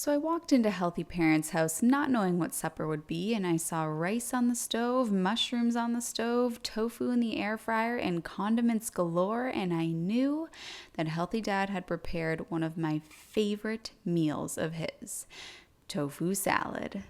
So I walked into Healthy Parents' house not knowing what supper would be, and I saw rice on the stove, mushrooms on the stove, tofu in the air fryer, and condiments galore, and I knew that Healthy Dad had prepared one of my favorite meals of his, tofu salad.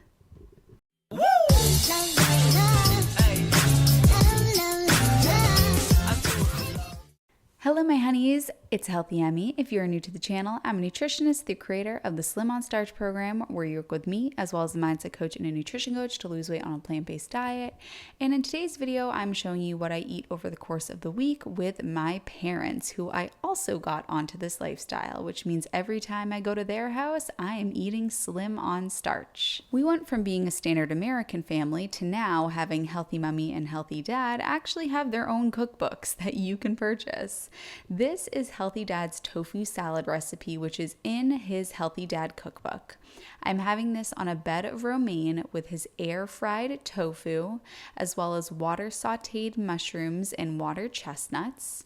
Hello, my honeys. It's Healthy Emmie. If you're new to the channel, I'm a nutritionist, the creator of the Slim on Starch program, where you work with me, as well as a mindset coach and a nutrition coach to lose weight on a plant-based diet. And in today's video, I'm showing you what I eat over the course of the week with my parents, who I also got onto this lifestyle, which means every time I go to their house, I am eating Slim on Starch. We went from being a standard American family to now having Healthy Mommy and Healthy Dad actually have their own cookbooks that you can purchase. This is Healthy Dad's tofu salad recipe, which is in his Healthy Dad cookbook. I'm having this on a bed of romaine with his air-fried tofu, as well as water-sauteed mushrooms and water chestnuts.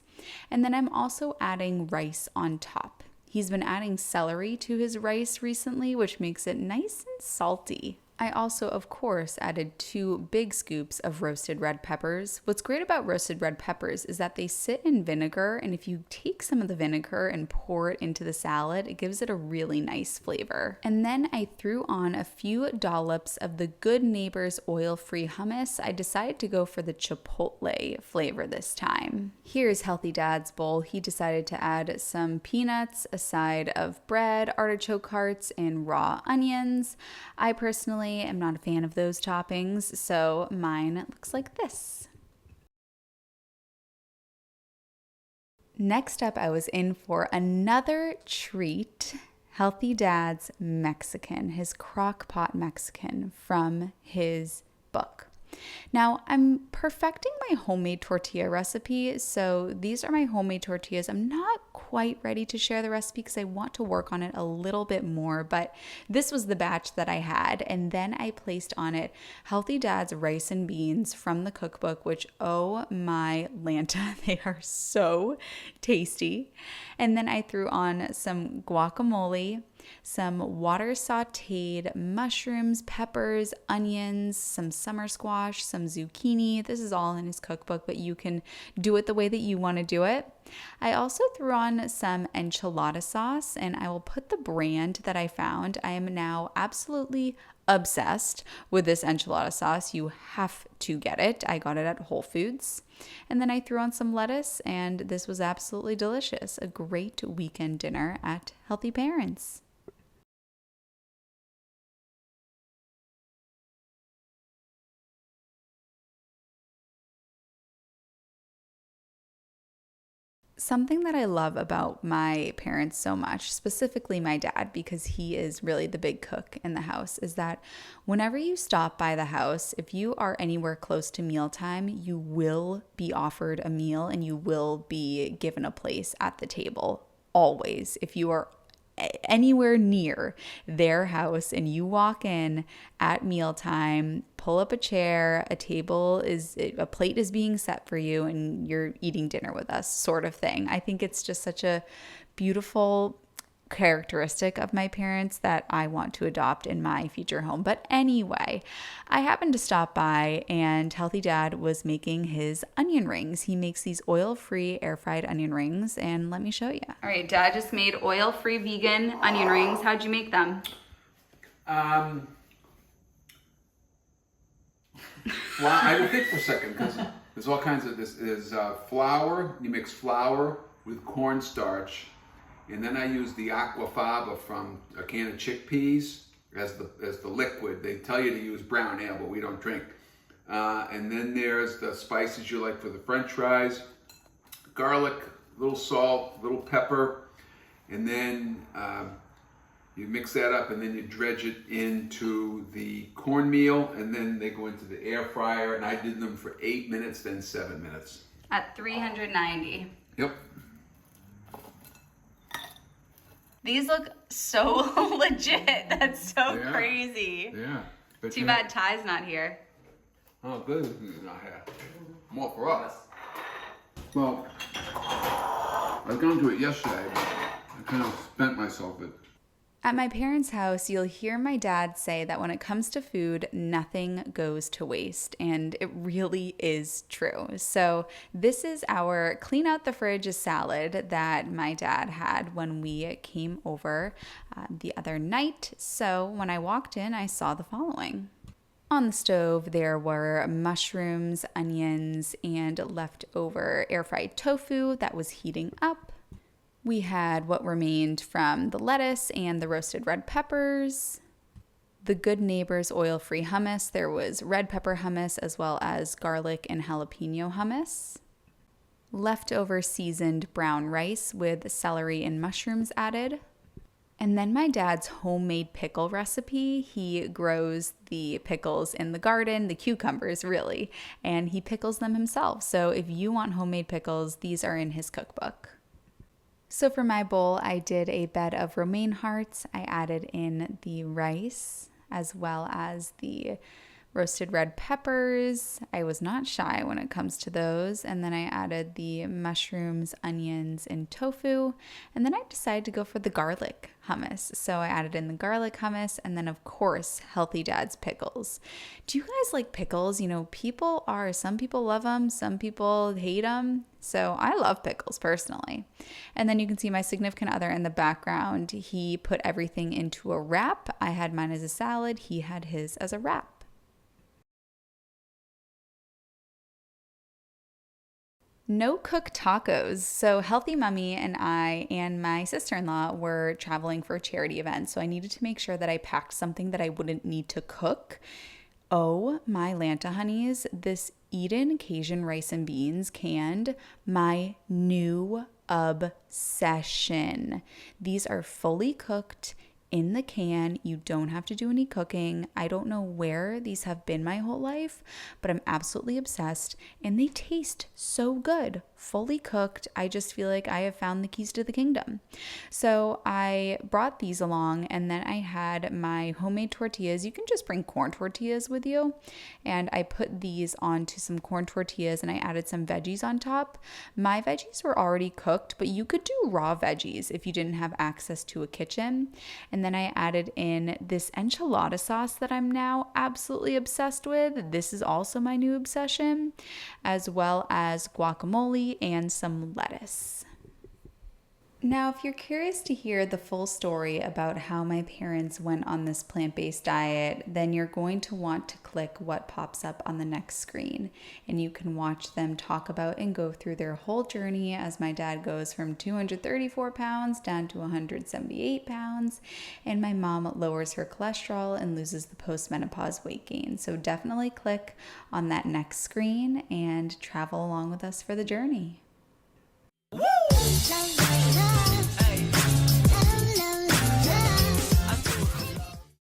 And then I'm also adding rice on top. He's been adding celery to his rice recently, which makes it nice and salty. I also, of course, added 2 big scoops of roasted red peppers. What's great about roasted red peppers is that they sit in vinegar, and if you take some of the vinegar and pour it into the salad, it gives it a really nice flavor. And then I threw on a few dollops of the Good Neighbors oil-free hummus. I decided to go for the chipotle flavor this time. Here's Healthy Dad's bowl. He decided to add some peanuts, a side of bread, artichoke hearts, and raw onions. I personally am not a fan of those toppings, so mine looks like this. Next up, I was in for another treat, Healthy Dad's Mexican, his Crockpot Mexican from his book. Now, I'm perfecting my homemade tortilla recipe, so these are my homemade tortillas. I'm not quite ready to share the recipe because I want to work on it a little bit more, but this was the batch that I had, and then I placed on it Healthy Dad's rice and beans from the cookbook, which, oh my Lanta, they are so tasty. And then I threw on some guacamole, some water sauteed mushrooms, peppers, onions, some summer squash, some zucchini. This is all in his cookbook, but you can do it the way that you want to do it. I also threw on some enchilada sauce, and I will put the brand that I found. I am now absolutely obsessed with this enchilada sauce. You have to get it. I got it at Whole Foods. And then I threw on some lettuce, and this was absolutely delicious. A great weekend dinner at Healthy Parents. Something that I love about my parents so much, specifically my dad, because he is really the big cook in the house, is that whenever you stop by the house, if you are anywhere close to mealtime, you will be offered a meal and you will be given a place at the table. Always. If you are anywhere near their house and you walk in at mealtime, pull up a chair, a plate is being set for you and you're eating dinner with us, sort of thing. I think it's just such a beautiful characteristic of my parents that I want to adopt in my future home. But anyway, I happened to stop by and Healthy Dad was making his onion rings. He makes these oil-free air-fried onion rings, and let me show you. All right, Dad just made oil-free vegan onion rings. How'd you make them? Well, I would think for a second because there's all kinds of this. There's flour. You mix flour with cornstarch. And then I use the aquafaba from a can of chickpeas as the liquid. They tell you to use brown ale, but we don't drink. And then there's the spices you like for the French fries: garlic, little salt, little pepper, and then you mix that up, and then you dredge it into the cornmeal, and then they go into the air fryer. And I did them for 8 minutes, then 7 minutes. At 390. Yep. These look so legit. That's so crazy. Yeah. But too bad Ty's not here. Oh, good. He's not here. More for us. Well, I was going to do it yesterday, but I kind of spent myself. At my parents' house, you'll hear my dad say that when it comes to food, nothing goes to waste, and it really is true. So this is our clean out the fridge salad that my dad had when we came over the other night. So when I walked in, I saw the following. On the stove, there were mushrooms, onions, and leftover air-fried tofu that was heating up. We had what remained from the lettuce and the roasted red peppers. The Good Neighbors oil-free hummus. There was red pepper hummus as well as garlic and jalapeno hummus. Leftover seasoned brown rice with celery and mushrooms added. And then my dad's homemade pickle recipe. He grows the pickles in the garden, the cucumbers really, and he pickles them himself. So if you want homemade pickles, these are in his cookbook. So for my bowl, I did a bed of romaine hearts. I added in the rice as well as the roasted red peppers. I was not shy when it comes to those. And then I added the mushrooms, onions, and tofu. And then I decided to go for the garlic hummus. So I added in the garlic hummus and then, of course, Healthy Dad's pickles. Do you guys like pickles? You know, some people love them, some people hate them. So I love pickles personally. And then you can see my significant other in the background. He put everything into a wrap. I had mine as a salad. He had his as a wrap. No cook tacos. So Healthy Mummy and I and my sister-in-law were traveling for a charity event. So I needed to make sure that I packed something that I wouldn't need to cook. Oh my Lanta honeys, this Eden Cajun rice and beans canned, my new obsession. These are fully cooked in the can. You don't have to do any cooking. I don't know where these have been my whole life, but I'm absolutely obsessed and they taste so good. Fully cooked. I just feel like I have found the keys to the kingdom. So I brought these along and then I had my homemade tortillas. You can just bring corn tortillas with you. And I put these onto some corn tortillas and I added some veggies on top. My veggies were already cooked, but you could do raw veggies if you didn't have access to a kitchen. And then I added in this enchilada sauce that I'm now absolutely obsessed with. This is also my new obsession, as well as guacamole and some lettuce. Now, if you're curious to hear the full story about how my parents went on this plant-based diet, then you're going to want to click what pops up on the next screen, and you can watch them talk about and go through their whole journey as my dad goes from 234 pounds down to 178 pounds, and my mom lowers her cholesterol and loses the postmenopause weight gain. So definitely click on that next screen and travel along with us for the journey. Woo!